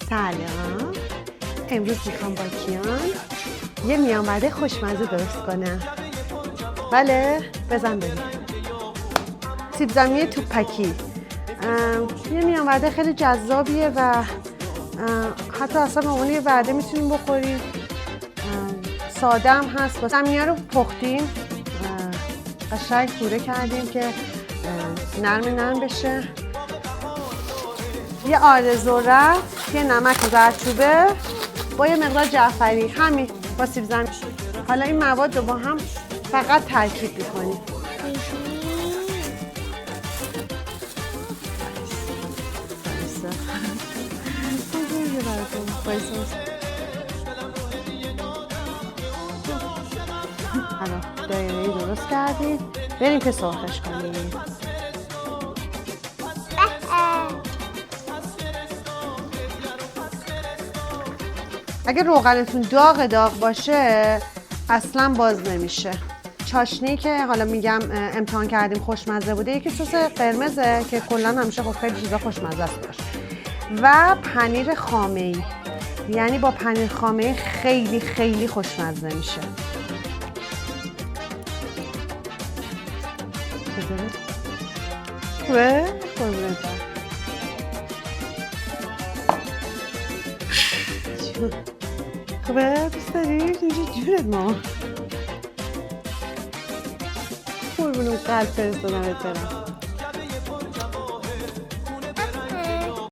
سلام. امروز میخوام با کیان یه میانبرده خوشمزه درست کنم. بله بزن بریم. سیب زمینی توپکی یه میانبرده خیلی جذابیه و حتی اصلا به عنوان یه وعده میتونیم بخوریم. ساده هم هست. زمینی رو پختیم، قشنگ پوره کردیم که نرم بشه. یه آرزو رفت، یه نمک و زردچوبه با یه مقدار جعفری، همین با سیب زمینی. حالا این مواد رو با هم فقط ترکیب می‌کنیم. حالا دایره‌ای درست کردیم، بریم که سرخش کنیم. اگه روغنتون داغ باشه اصلا باز نمیشه. چاشنی که حالا میگم امتحان کردیم خوشمزه بوده، یکی سس قرمزه که کلا همیشه خب خیلی چیزا خوشمزه است باشه، و پنیر خامه‌ای، یعنی با پنیر خامه‌ای خیلی خیلی خوشمزه میشه. خوبه؟ خوبه؟ دوست داری؟ اینجا جورت ما قربون اون قلب فرستادمت برم.